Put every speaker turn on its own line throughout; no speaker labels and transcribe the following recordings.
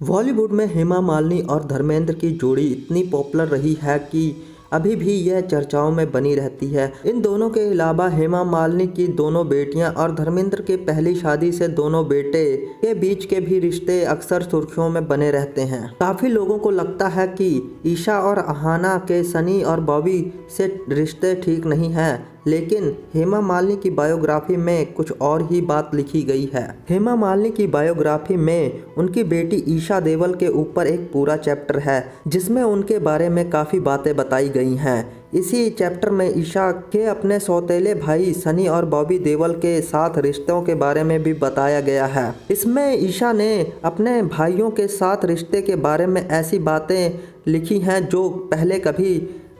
बॉलीवुड में हेमा मालिनी और धर्मेंद्र की जोड़ी इतनी पॉपुलर रही है कि अभी भी यह चर्चाओं में बनी रहती है। इन दोनों के अलावा हेमा मालिनी की दोनों बेटियां और धर्मेंद्र के पहली शादी से दोनों बेटे के बीच के भी रिश्ते अक्सर सुर्खियों में बने रहते हैं। काफ़ी लोगों को लगता है कि ईशा और अहाना के सनी और बॉबी से रिश्ते ठीक नहीं हैं, लेकिन हेमा मालिनी की बायोग्राफी में कुछ और ही बात लिखी गई है। हेमा मालिनी की बायोग्राफी में उनकी बेटी ईशा देओल के ऊपर एक पूरा चैप्टर है, जिसमें उनके बारे में काफ़ी बातें बताई गई हैं। इसी चैप्टर में ईशा के अपने सौतेले भाई सनी और बॉबी देओल के साथ रिश्तों के बारे में भी बताया गया है। इसमें ईशा ने अपने भाइयों के साथ रिश्ते के बारे में ऐसी बातें लिखी हैं जो पहले कभी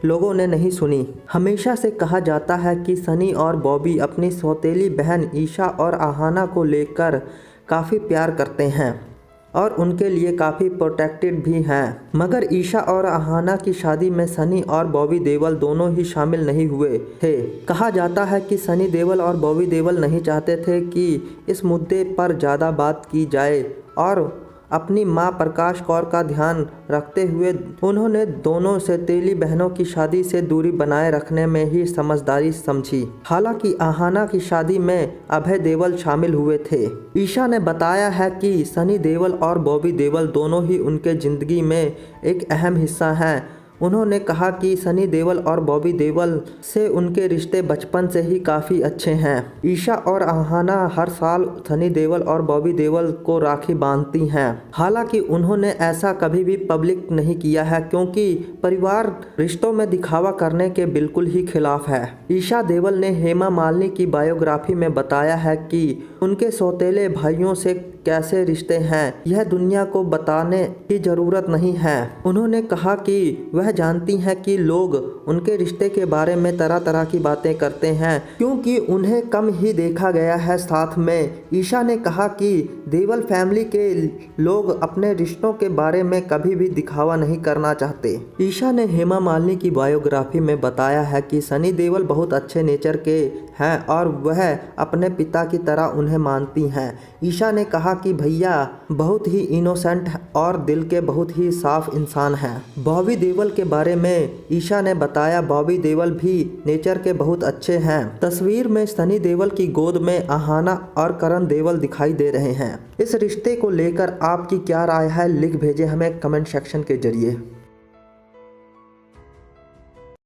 लोगों ने नहीं सुनी। हमेशा से कहा जाता है कि सनी और बॉबी अपनी सौतेली बहन ईशा और अहाना को लेकर काफ़ी प्यार करते हैं और उनके लिए काफ़ी प्रोटेक्टेड भी हैं। मगर ईशा और अहाना की शादी में सनी और बॉबी देओल दोनों ही शामिल नहीं हुए थे। कहा जाता है कि सनी देओल और बॉबी देओल नहीं चाहते थे कि इस मुद्दे पर ज़्यादा बात की जाए और अपनी मां प्रकाश कौर का ध्यान रखते हुए उन्होंने दोनों सौतेली बहनों की शादी से दूरी बनाए रखने में ही समझदारी समझी। हालांकि अहाना की शादी में अभय देओल शामिल हुए थे। ईशा ने बताया है कि सनी देओल और बॉबी देओल दोनों ही उनके ज़िंदगी में एक अहम हिस्सा हैं। उन्होंने कहा कि सनी देओल और बॉबी देओल से उनके रिश्ते बचपन से ही काफ़ी अच्छे हैं। ईशा और अहाना हर साल सनी देओल और बॉबी देओल को राखी बांधती हैं। हालांकि उन्होंने ऐसा कभी भी पब्लिक नहीं किया है, क्योंकि परिवार रिश्तों में दिखावा करने के बिल्कुल ही खिलाफ है। ईशा देओल ने हेमा मालिनी की बायोग्राफी में बताया है कि उनके सौतेले भाइयों से कैसे रिश्ते हैं यह दुनिया को बताने की ज़रूरत नहीं है। उन्होंने कहा कि वह जानती हैं कि लोग उनके रिश्ते के बारे में तरह तरह की बातें करते हैं, क्योंकि उन्हें कम ही देखा गया है साथ में। ईशा ने कहा कि देओल फैमिली के लोग अपने रिश्तों के बारे में कभी भी दिखावा नहीं करना चाहते। ईशा ने हेमा मालिनी की बायोग्राफी में बताया है कि सनी देओल बहुत अच्छे नेचर के हैं और वह अपने पिता की तरह उन्हें मानती हैं। ईशा ने कहा कि भैया बहुत ही इनोसेंट और दिल के बहुत ही साफ इंसान हैं। बॉबी देओल के बारे में ईशा ने बताया, बॉबी देओल भी नेचर के बहुत अच्छे हैं। तस्वीर में सनी देओल की गोद में अहाना और करण देओल दिखाई दे रहे हैं। इस रिश्ते को लेकर आपकी क्या राय है, लिख भेजें हमें कमेंट सेक्शन के जरिए।